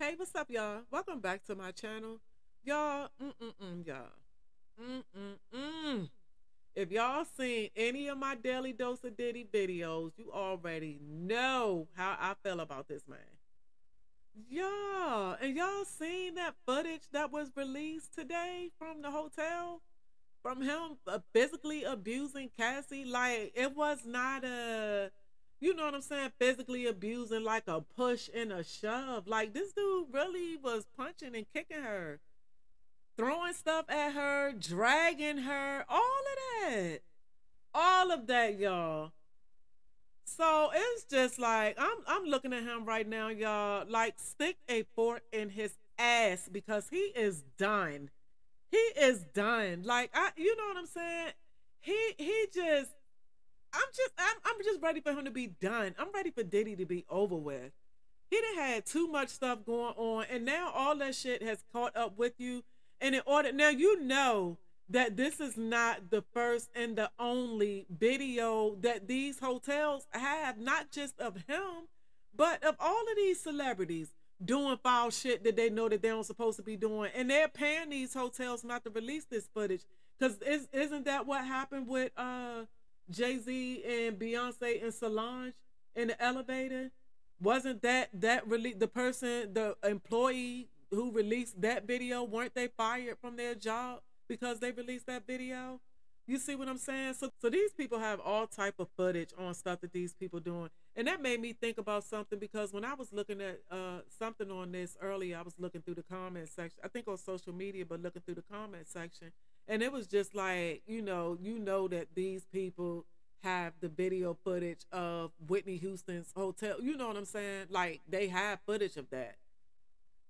Hey, what's up, y'all? Welcome back to my channel. Y'all, y'all. If y'all seen any of my daily dose of Diddy videos, you already know how I feel about this man. Yeah, and y'all seen that footage that was released today from the hotel? From him physically abusing Cassie? Like, it was not a, you know what I'm saying, physically abusing, like a push and a shove. Like, this dude really was punching and kicking her, throwing stuff at her, dragging her, all of that, y'all. So it's just like I'm looking at him right now, y'all. Like, stick a fork in his ass because he is done. He is done. Like, you know what I'm saying? He just I'm just ready for him to be done. I'm ready for Diddy to be over with. He done had too much stuff going on, and now all that shit has caught up with you. And in order now, you know that this is not the first and the only video that these hotels have, not just of him, but of all of these celebrities doing foul shit that they know that they don't supposed to be doing, and they're paying these hotels not to release this footage. Because isn't that what happened with Jay-Z and Beyonce and Solange in the elevator? Wasn't that really the employee who released that video, weren't they fired from their job because they released that video? You see what I'm saying? So these people have all type of footage on stuff that these people doing. And that made me think about something, because when I was looking at something on this earlier, I was looking through the comment section. I think on social media, but looking through the comment section, and it was just like, you know that these people have the video footage of Whitney Houston's hotel. You know what I'm saying? Like, they have footage of that,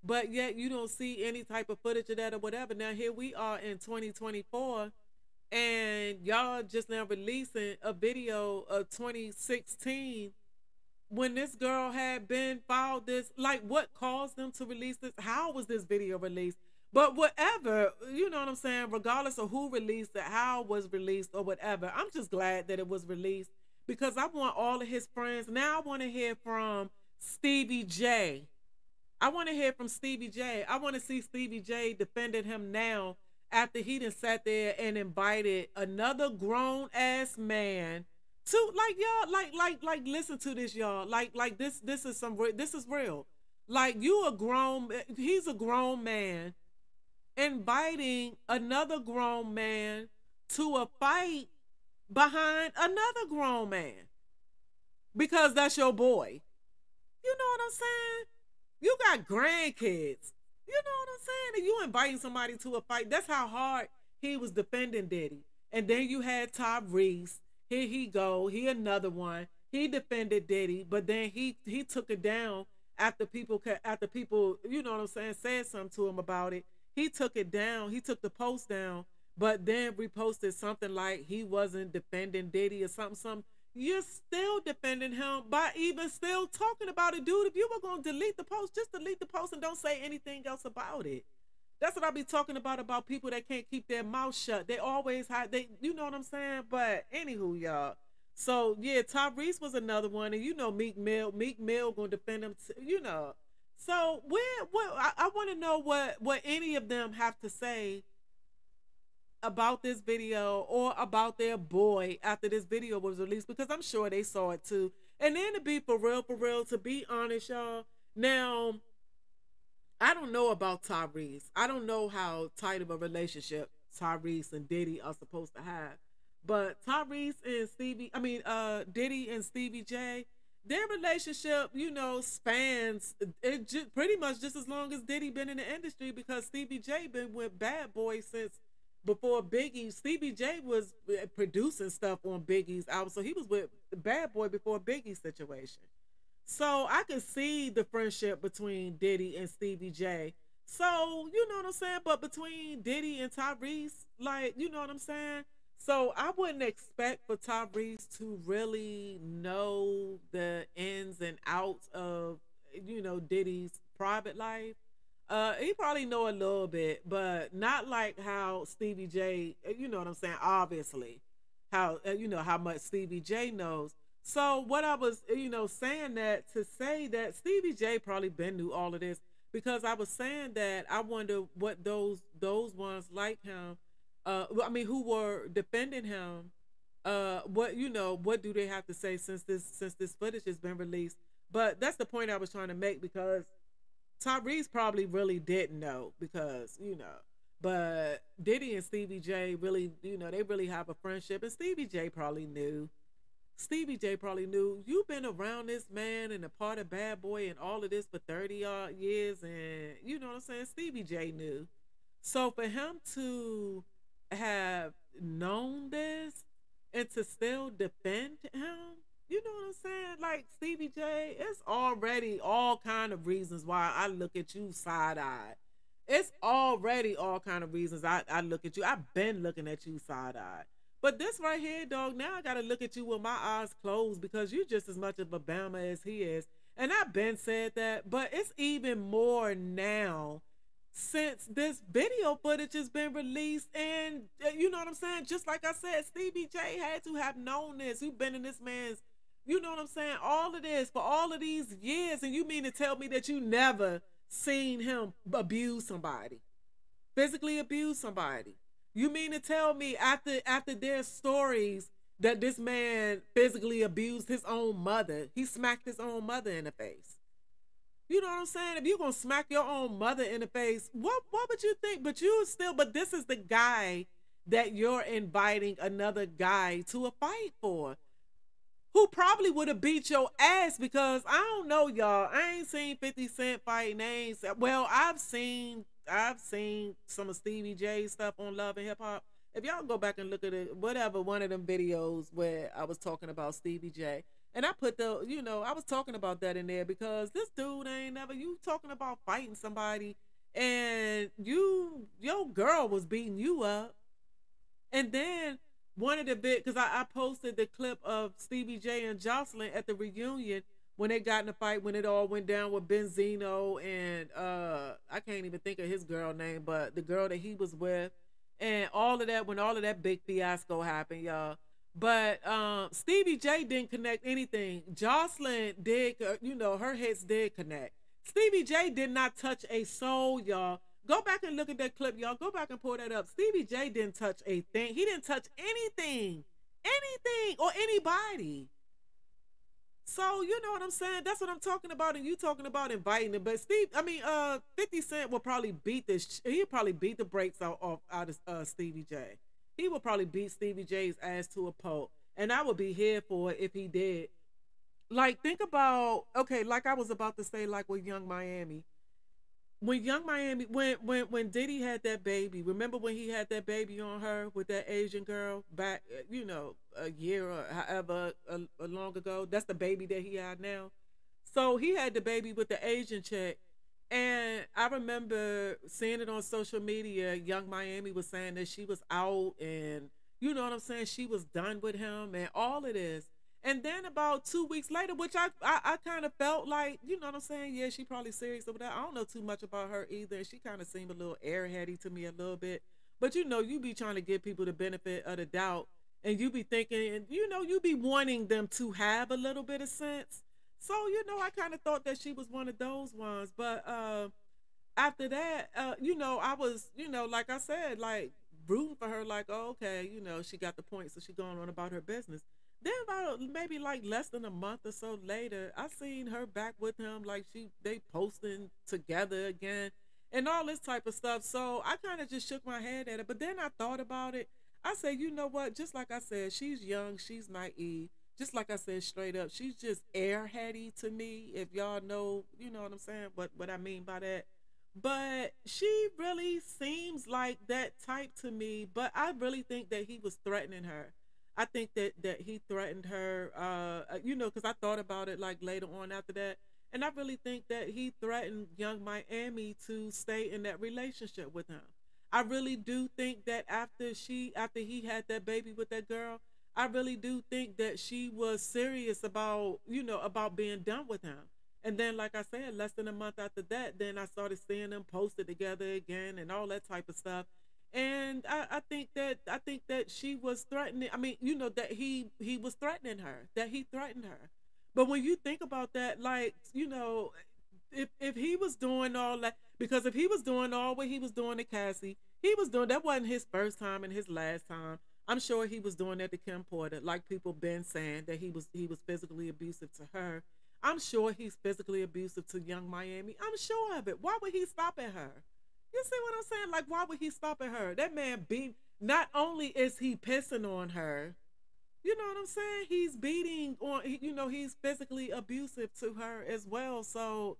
but yet you don't see any type of footage of that or whatever. Now here we are in 2024, and y'all just now releasing a video of 2016 when this girl had been filed this. Like, what caused them to release this? How was this video released? But whatever, you know what I'm saying, regardless of who released it, how it was released, or whatever, I'm just glad that it was released, because I want all of his friends. Now I want to hear from Stevie J. I want to hear from Stevie J. I want to see Stevie J defending him now, after he done sat there and invited another grown ass man to, like, y'all, like listen to this, y'all. Like this is this is real. Like, he's a grown man inviting another grown man to a fight behind another grown man because that's your boy. You know what I'm saying? You got grandkids. You know what I'm saying? And you inviting somebody to a fight. That's how hard he was defending Diddy. And then you had Tyrese. Here he go. He another one. He defended Diddy, but then he took it down after people, you know what I'm saying, said something to him about it. He took it down. He took the post down, but then reposted something like he wasn't defending Diddy or something. You're still defending him by even still talking about it, dude. If you were going to delete the post, just delete the post and don't say anything else about it. That's what I be talking about people that can't keep their mouth shut. They always you know what I'm saying? But anywho, y'all. So yeah, Tyrese was another one, and you know Meek Mill gonna defend him, you know. So I want to know what any of them have to say about this video or about their boy after this video was released, because I'm sure they saw it too. And then to be for real, to be honest, y'all, now I don't know about Tyrese. I don't know how tight of a relationship Tyrese and Diddy are supposed to have. But Diddy and Stevie J, their relationship, you know, spans pretty much just as long as Diddy been in the industry, because Stevie J been with Bad Boy since before Biggie. Stevie J was producing stuff on Biggie's album, so he was with Bad Boy before Biggie's situation. So I can see the friendship between Diddy and Stevie J. So, you know what I'm saying? But between Diddy and Tyrese, like, you know what I'm saying? So I wouldn't expect for Tyrese to really know the ins and outs of, you know, Diddy's private life. He probably know a little bit, but not like how Stevie J, you know what I'm saying? Obviously, how, you know, how much Stevie J knows. So what I was, you know, saying that to say that Stevie J probably been knew all of this, because I was saying that I wonder what those ones like him, I mean, who were defending him, what what do they have to say since this footage has been released? But that's the point I was trying to make, because Tyrese probably really didn't know, because but Diddy and Stevie J really, they really have a friendship, and Stevie J probably knew. Stevie J probably knew, you've been around this man and a part of Bad Boy and all of this for 30 odd years, and you know what I'm saying? Stevie J knew. So for him to have known this and to still defend him, you know what I'm saying? Like, Stevie J, it's already all kind of reasons why I look at you side eyed. It's already all kind of reasons I look at you. I've been looking at you side eyed. But this right here, dog, now I gotta look at you with my eyes closed, because you just as much of a Bama as he is. And I've been said that, but it's even more now since this video footage has been released. And you know what I'm saying? Just like I said, Stevie J had to have known this. You've been in this man's, you know what I'm saying, all of this for all of these years. And you mean to tell me that you never seen him abuse somebody, physically abuse somebody? You mean to tell me after their stories that this man physically abused his own mother? He smacked his own mother in the face. You know what I'm saying? If you're gonna smack your own mother in the face, what would you think? But this is the guy that you're inviting another guy to a fight for, who probably would have beat your ass, because I don't know, y'all. I ain't seen 50 Cent fight names. Well, I've seen some of Stevie J's stuff on Love and Hip Hop. If y'all go back and look at it, whatever, one of them videos where I was talking about Stevie J, and I put I was talking about that in there, because this dude ain't never, you talking about fighting somebody, and your girl was beating you up. And then one of the bit, because I posted the clip of Stevie J and Jocelyn at the reunion when they got in a fight, when it all went down with Benzino and I can't even think of his girl name, but the girl that he was with, and all of that, when all of that big fiasco happened, y'all. But Stevie J didn't connect anything. Jocelyn did, her hits did connect. Stevie J did not touch a soul, y'all. Go back and look at that clip, y'all. Go back and pull that up. Stevie J didn't touch a thing. He didn't touch anything, or anybody. So you know what I'm saying? That's what I'm talking about. And you talking about inviting him. But 50 Cent will probably beat this. He'll probably beat the brakes out of Stevie J. He will probably beat Stevie J's ass to a pulp. And I would be here for it if he did. Like, think about, okay, like I was about to say, like with Young Miami. When Diddy had that baby, remember when he had that baby on her with that Asian girl back, a year or however long ago? That's the baby that he had now. So he had the baby with the Asian chick, and I remember seeing it on social media. Young Miami was saying that she was out, and you know what I'm saying, she was done with him and all of this. And then about 2 weeks later, which I kind of felt like, you know what I'm saying? Yeah, she probably serious over that. I don't know too much about her either. She kind of seemed a little airheady to me a little bit. But you be trying to give people the benefit of the doubt, and you be thinking, and you be wanting them to have a little bit of sense. So, I kind of thought that she was one of those ones. But after that, I was, like I said, like rooting for her, like, oh, okay, she got the point, so she going on about her business. Then about maybe like less than a month or so later, I seen her back with him, like they posting together again and all this type of stuff. So I kind of just shook my head at it. But then I thought about it. I said, you know what? Just like I said, she's young, she's naive. Just like I said, straight up, she's just airheady to me. If y'all know, you know what I'm saying, what I mean by that. But she really seems like that type to me. But I really think that he was threatening her. I think that he threatened her, because I thought about it like later on after that. And I really think that he threatened Young Miami to stay in that relationship with him. I really do think that after he had that baby with that girl, I really do think that she was serious about, about being done with him. And then, like I said, less than a month after that, then I started seeing them posted together again and all that type of stuff. And I think that she was threatening. I mean, that he was threatening her. That he threatened her. But when you think about that, like, if he was doing all that, because if he was doing all what he was doing to Cassie, he was doing that wasn't his first time and his last time. I'm sure he was doing that to Kim Porter, like people been saying that he was physically abusive to her. I'm sure he's physically abusive to Young Miami. I'm sure of it. Why would he stop at her? You see what I'm saying? Like, why would he stop at her? That man beat. Not only is he pissing on her, you know what I'm saying? He's beating on. He's physically abusive to her as well. So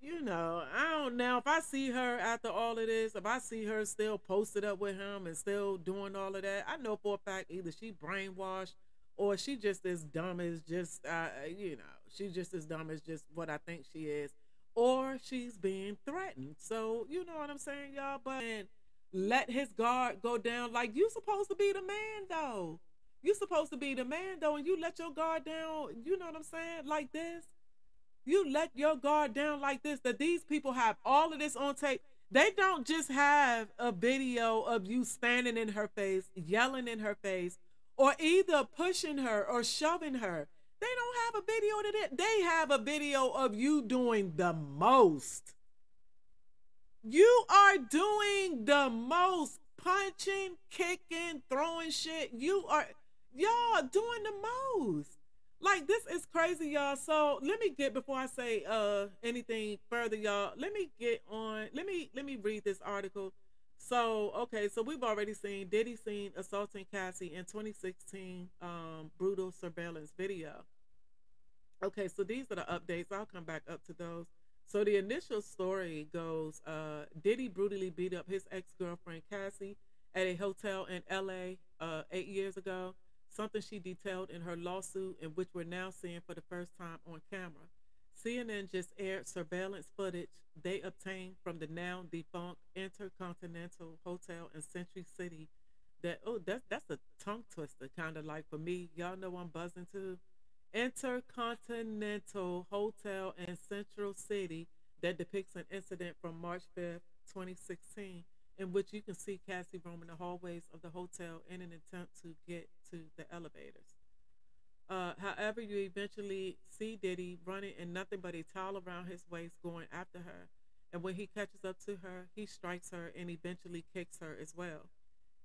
I don't know if I see her after all of this, if I see her still posted up with him and still doing all of that, I know for a fact either she brainwashed or she just as dumb as just, she's just as dumb as just what I think she is, or she's being threatened. So, you know what I'm saying, y'all? But let his guard go down. Like, you supposed to be the man, though. You supposed to be the man, though, and you let your guard down, you know what I'm saying, like this. You let your guard down like this, that these people have all of this on tape. They don't just have a video of you standing in her face, yelling in her face, or either pushing her or shoving her. They don't have a video of it. They have a video of you doing the most. You are doing the most. Punching, kicking, throwing shit. Y'all doing the most. Like, this is crazy, y'all. So let me get, before I say anything further, y'all, let me read this article. So, okay, so we've already seen Diddy seen assaulting Cassie in 2016 brutal surveillance video. Okay, so these are the updates. I'll come back up to those. So the initial story goes, Diddy brutally beat up his ex-girlfriend Cassie at a hotel in LA 8 years ago, something she detailed in her lawsuit and which we're now seeing for the first time on camera. CNN just aired surveillance footage they obtained from the now defunct Intercontinental Hotel in Century City. That's a tongue twister, kind of like for me. Y'all know I'm buzzing too. Intercontinental Hotel in Central City that depicts an incident from March 5th, 2016, in which you can see Cassie roaming the hallways of the hotel in an attempt to get to the elevators. However, you eventually see Diddy running in nothing but a towel around his waist going after her. And when he catches up to her, he strikes her and eventually kicks her as well.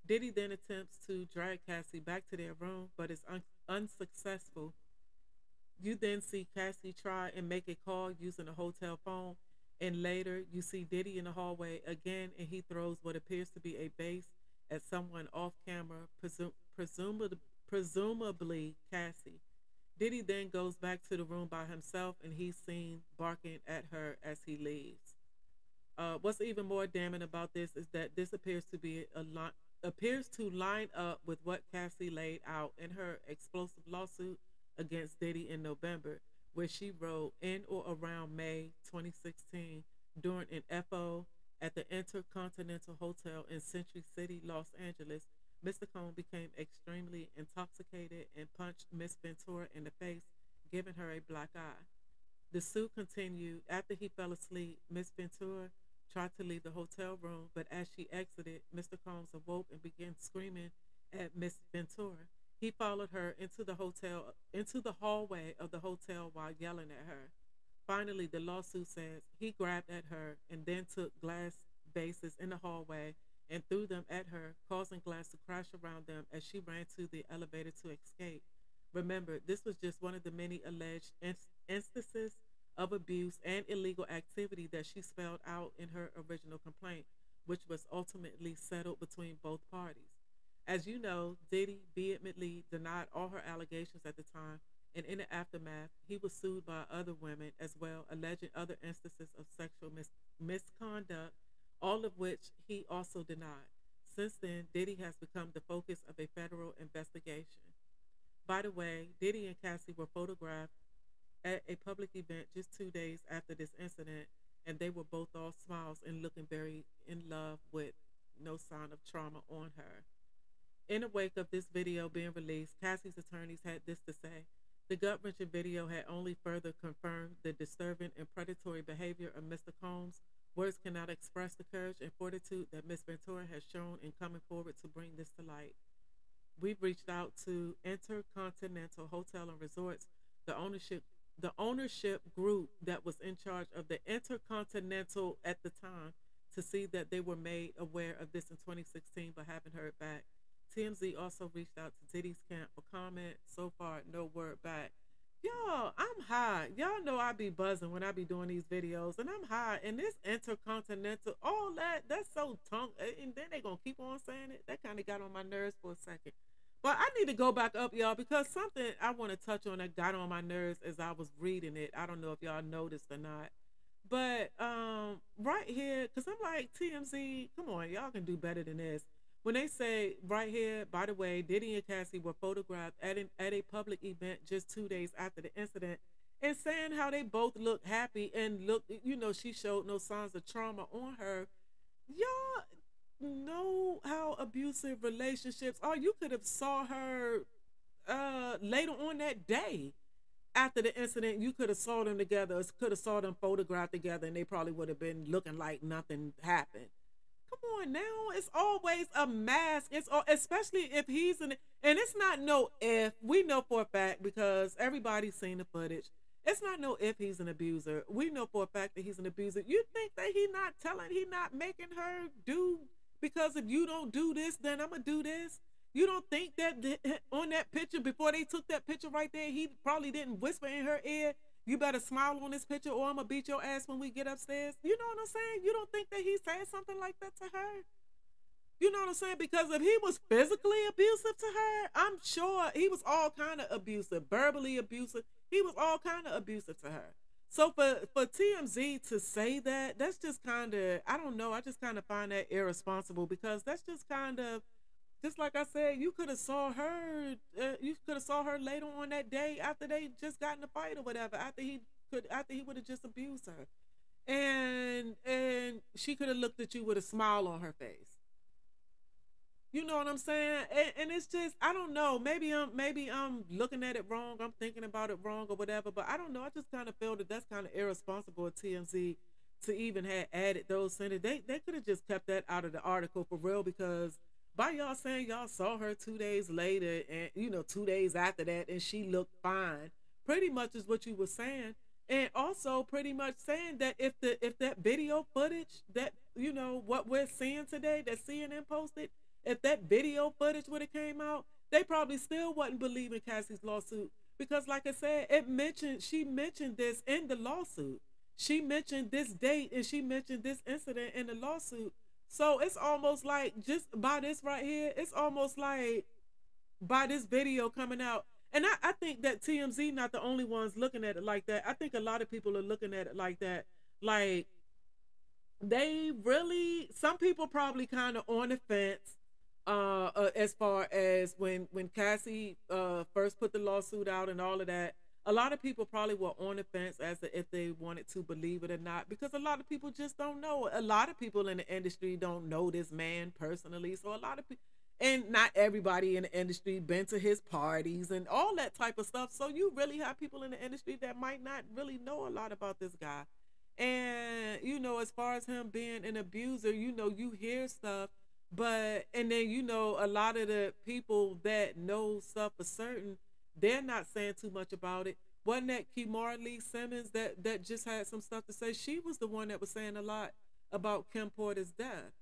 Diddy then attempts to drag Cassie back to their room, but is unsuccessful. You then see Cassie try and make a call using a hotel phone, and later you see Diddy in the hallway again, and he throws what appears to be a base at someone off camera, presumably Cassie. Diddy then goes back to the room by himself, and he's seen barking at her as he leaves. What's even more damning about this is that this appears to line up with what Cassie laid out in her explosive lawsuit against Diddy in November, where she wrote, in or around May 2016, during an FO at the Intercontinental Hotel in Century City, Los Angeles, Mr. Cohn became extremely intoxicated and punched Miss Ventura in the face, giving her a black eye. The suit continued. After he fell asleep, Miss Ventura tried to leave the hotel room, but as she exited, Mr. Combs awoke and began screaming at Miss Ventura. He followed her into the hallway of the hotel while yelling at her. Finally, the lawsuit says he grabbed at her and then took glass vases in the hallway and threw them at her, causing glass to crash around them as she ran to the elevator to escape. Remember, this was just one of the many alleged instances of abuse and illegal activity that she spelled out in her original complaint, which was ultimately settled between both parties. As you know, Diddy vehemently denied all her allegations at the time, and in the aftermath, he was sued by other women as well, alleging other instances of sexual misconduct, all of which he also denied. Since then, Diddy has become the focus of a federal investigation. By the way, Diddy and Cassie were photographed at a public event just 2 days after this incident, and they were both all smiles and looking very in love with no sign of trauma on her. In the wake of this video being released, Cassie's attorneys had this to say. The gut-wrenching video had only further confirmed the disturbing and predatory behavior of Mr. Combs. Words cannot express the courage and fortitude that Miss Ventura has shown in coming forward to bring this to light. We've reached out to Intercontinental Hotel and Resorts, the the ownership group that was in charge of the Intercontinental at the time to see that they were made aware of this in 2016 but haven't heard back. TMZ also reached out to Diddy's camp for comment. So far, no word back. Y'all, I'm high. Y'all know I be buzzing when I be doing these videos, and I'm high. And this Intercontinental, all that's so tongue. And then they gonna keep on saying it. That kind of got on my nerves for a second. But I need to go back up, y'all, because something I want to touch on that got on my nerves as I was reading it. I don't know if y'all noticed or not. But right here, because I'm like, TMZ, come on, y'all can do better than this. When they say right here, by the way, Diddy and Cassie were photographed at a public event just 2 days after the incident, and saying how they both look happy and look, she showed no signs of trauma on her. Y'all know how abusive relationships are. You could have saw her later on that day after the incident. You could have saw them together, could have saw them photographed together, and they probably would have been looking like nothing happened. Come on now, it's always a mask. It's all, especially if he's in, and it's not no if. We know for a fact because everybody's seen the footage. It's not no if he's an abuser. We know for a fact that he's an abuser. You think that he not making her do, because if you don't do this, then I'm gonna do this. You don't think that on that picture, before they took that picture right there, he probably didn't whisper in her ear, you better smile on this picture or I'm gonna beat your ass when we get upstairs? You know what I'm saying? You don't think that he said something like that to her? You know what I'm saying? Because if he was physically abusive to her, I'm sure he was all kind of abusive, verbally abusive. He was all kind of abusive to her. So for TMZ to say that, that's just kind of, I don't know, I just kind of find that irresponsible, because that's just kind of, just like I said, you could have saw her. You could have saw her later on that day after they just got in a fight or whatever. After he would have just abused her, and she could have looked at you with a smile on her face. You know what I'm saying? And it's just, I don't know. Maybe I'm looking at it wrong. I'm thinking about it wrong or whatever. But I don't know. I just kind of feel that that's kind of irresponsible of TMZ to even have added those sentences. They could have just kept that out of the article for real, because by y'all saying y'all saw her 2 days later and 2 days after that and she looked fine, pretty much is what you were saying. And also pretty much saying that if that video footage that what we're seeing today that CNN posted, if that video footage would have came out, they probably still wouldn't believe in Cassie's lawsuit, because like I said, she mentioned this in the lawsuit. She mentioned this date and she mentioned this incident in the lawsuit. So it's almost like, just by this right here, it's almost like by this video coming out. And I think that TMZ not the only ones looking at it like that. I think a lot of people are looking at it like that. Like, they really, some people probably kind of on the fence as far as when Cassie first put the lawsuit out and all of that. A lot of people probably were on the fence as to if they wanted to believe it or not, because a lot of people just don't know. A lot of people in the industry don't know this man personally. So a lot of people, and not everybody in the industry been to his parties and all that type of stuff. So you really have people in the industry that might not really know a lot about this guy. And, as far as him being an abuser, you hear stuff, but, and then, a lot of the people that know stuff for certain, they're not saying too much about it. Wasn't that Kimora Lee Simmons that just had some stuff to say? She was the one that was saying a lot about Kim Porter's death.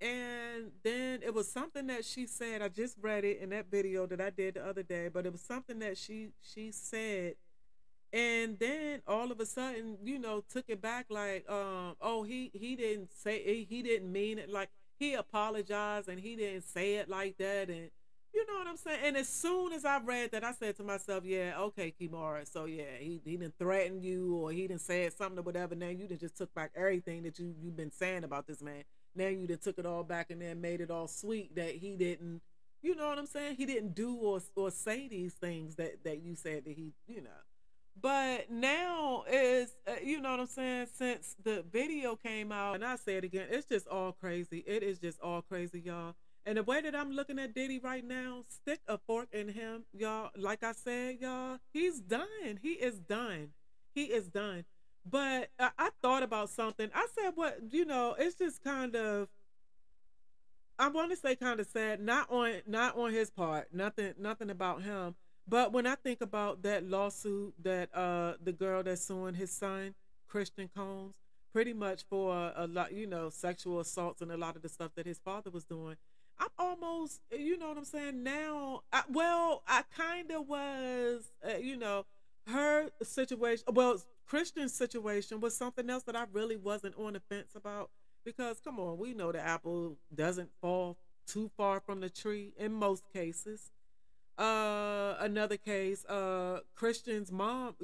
And then it was something that she said, I just read it in that video that I did the other day, but it was something that she said, and then all of a sudden, took it back like, oh, he didn't say it, he didn't mean it, like he apologized and he didn't say it like that. And you know what I'm saying? And as soon as I read that, I said to myself, yeah, okay, Kimora. So yeah, he didn't threaten you, or he didn't say something or whatever. Now you done just took back everything that you've been saying about this man. Now you done took it all back and then made it all sweet that he didn't, you know what I'm saying? He didn't do or say these things that you said that he, But now is, you know what I'm saying? Since the video came out, and I say it again, it's just all crazy. It is just all crazy, y'all. And the way that I'm looking at Diddy right now, stick a fork in him, y'all. Like I said, y'all, he's done. He is done. He is done. But I thought about something. I said, what, it's just kind of, I want to say kind of sad. Not on his part. Nothing about him. But when I think about that lawsuit that the girl that's suing his son, Christian Combs, pretty much for a lot, sexual assaults and a lot of the stuff that his father was doing, I'm almost, you know what I'm saying? Now, I kind of was, her situation, well, Christian's situation was something else that I really wasn't on the fence about because, come on, we know the apple doesn't fall too far from the tree in most cases. Another case, Christian's mom,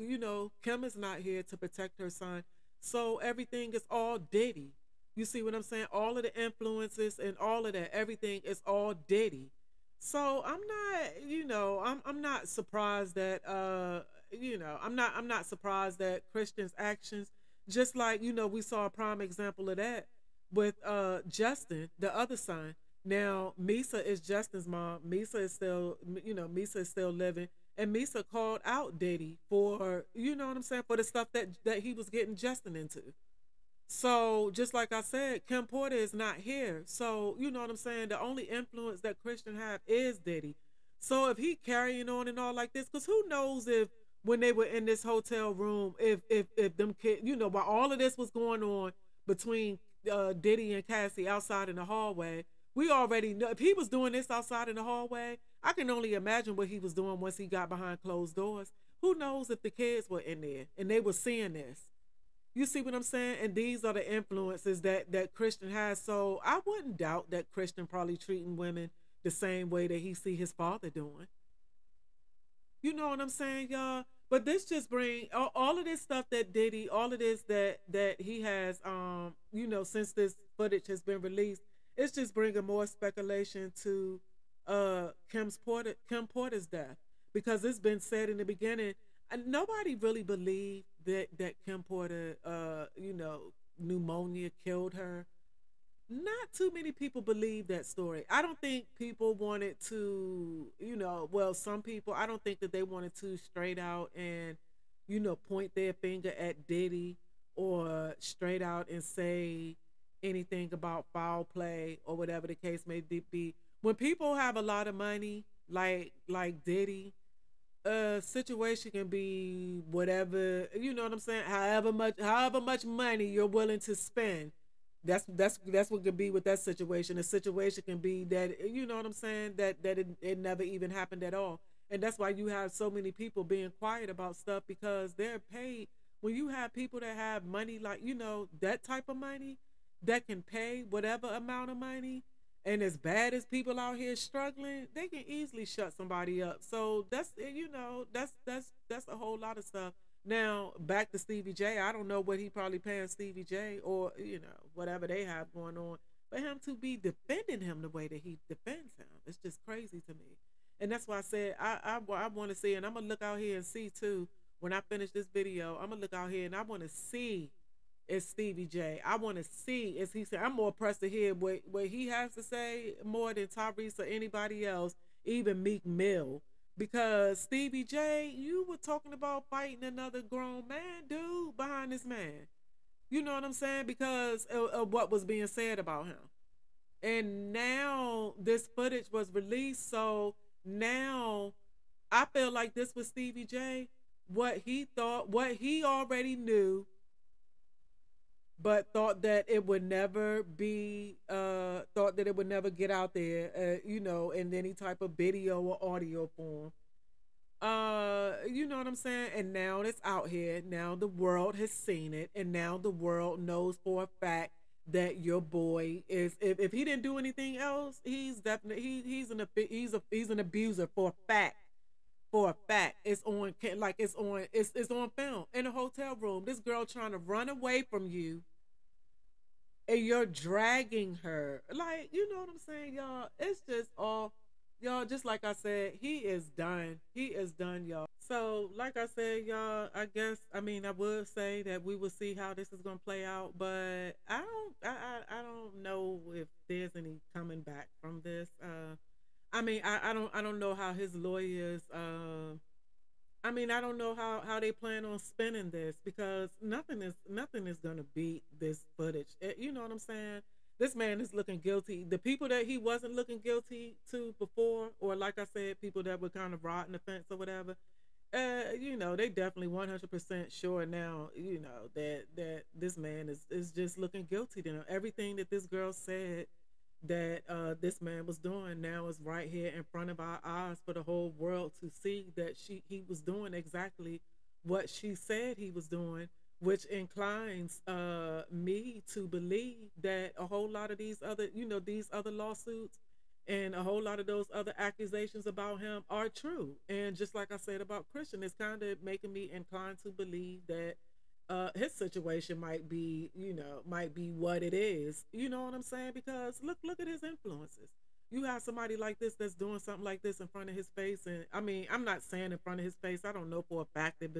Kim is not here to protect her son, so everything is all Diddy. You see what I'm saying? All of the influences and all of that, everything is all Diddy. So I'm not, I'm not surprised that I'm not surprised that Christian's actions, just like, we saw a prime example of that with Justin, the other son. Now, Misa is Justin's mom. Misa is still, Misa is still living. And Misa called out Diddy for, you know what I'm saying, for the stuff that he was getting Justin into. So, just like I said, Kim Porter is not here. So, you know what I'm saying? The only influence that Christian have is Diddy. So, if he carrying on and all like this, because who knows if when they were in this hotel room, if them kids, while all of this was going on between Diddy and Cassie outside in the hallway, we already know if he was doing this outside in the hallway, I can only imagine what he was doing once he got behind closed doors. Who knows if the kids were in there and they were seeing this? You see what I'm saying? And these are the influences that Christian has. So I wouldn't doubt that Christian probably treating women the same way that he see his father doing. You know what I'm saying, y'all? But this just bring all of this stuff that Diddy, all of this that he has, since this footage has been released, it's just bringing more speculation to Kim Porter's death because it's been said in the beginning, and nobody really believed that Kim Porter, pneumonia killed her. Not too many people believe that story. I don't think people wanted to, well, some people, I don't think that they wanted to straight out and, point their finger at Diddy or straight out and say anything about foul play or whatever the case may be. When people have a lot of money, like Diddy, a situation can be whatever, you know what I'm saying? However much money you're willing to spend, that's what could be with that situation. A situation can be that, you know what I'm saying, that it never even happened at all. And that's why you have so many people being quiet about stuff because they're paid. When you have people that have money, like, that type of money that can pay whatever amount of money, and as bad as people out here struggling, they can easily shut somebody up. So that's a whole lot of stuff. Now back to Stevie J. I don't know what he probably paying Stevie J or whatever they have going on, but him to be defending him the way that he defends him, it's just crazy to me. And that's why I said I want to see, and I'm gonna look out here and see too. When I finish this video, I'm gonna look out here and I want to see is Stevie J. I want to see is he say I'm more pressed to hear what he has to say more than Tyrese or anybody else, even Meek Mill. Because Stevie J, you were talking about fighting another grown man, dude, behind this man. You know what I'm saying? Because of what was being said about him. And now this footage was released, so now I feel like this was Stevie J. What he thought, what he already knew, but thought that it would never be thought that it would never get out there, in any type of video or audio form. You know what I'm saying? And now it's out here. Now the world has seen it, and now the world knows for a fact that your boy is. If he didn't do anything else, he's definitely he's an abuser for a fact. For a fact, it's on it's on film in a hotel room. This girl trying to run away from you, and you're dragging her. Like, you know what I'm saying, y'all? It's just all, y'all, just like I said, he is done. He is done, y'all. So, like I said, y'all, I would say that we will see how this is gonna play out, but I don't know if there's any coming back from this. I don't know how his lawyers I don't know how they plan on spinning this because nothing is gonna beat this footage. You know what I'm saying? This man is looking guilty. The people that he wasn't looking guilty to before, or like I said, people that were kind of rotting the fence or whatever, they definitely 100% sure now, that this man is just looking guilty. You know, everything that this girl said that this man was doing now is right here in front of our eyes for the whole world to see that he was doing exactly what she said he was doing, which inclines me to believe that a whole lot of these other lawsuits and a whole lot of those other accusations about him are true. And just like I said about Christian, it's kind of making me inclined to believe that his situation might be what it is. You know what I'm saying? Because look at his influences. You have somebody like this that's doing something like this in front of his face, and I mean, I'm not saying in front of his face. I don't know for a fact if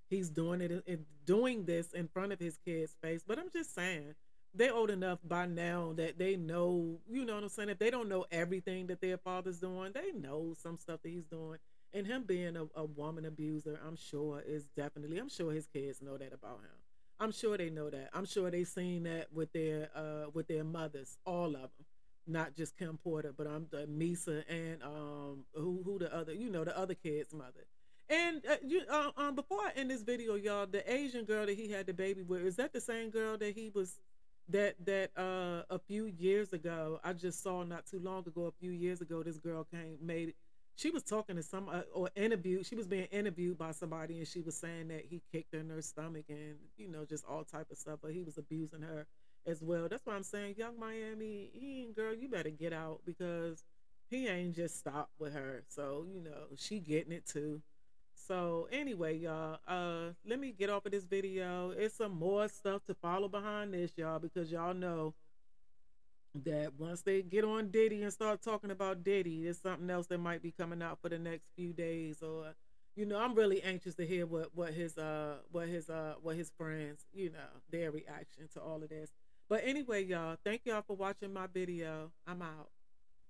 he's doing doing this in front of his kid's face, but I'm just saying they're old enough by now that they know. You know what I'm saying? If they don't know everything that their father's doing, they know some stuff that he's doing. And him being a woman abuser, I'm sure is definitely. I'm sure his kids know that about him. I'm sure they know that. I'm sure they seen that with their mothers, all of them, not just Kim Porter, but I'm the Misa and who the other, the other kid's mother. And before I end this video, y'all, the Asian girl that he had the baby with, is that the same girl that he was that a few years ago, I just saw not too long ago, a few years ago, this girl came made she was talking to some or interviewed, she was being interviewed by somebody, and she was saying that he kicked her in her stomach and just all type of stuff, but he was abusing her as well. That's why I'm saying, Young Miami, he ain't, girl, you better get out, because he ain't just stopped with her. So she getting it too. So anyway, y'all, let me get off of this video. It's some more stuff to follow behind this, y'all, because y'all know that once they get on Diddy and start talking about Diddy, there's something else that might be coming out for the next few days. Or, I'm really anxious to hear what his friends, their reaction to all of this. But anyway, y'all, thank y'all for watching my video. I'm out.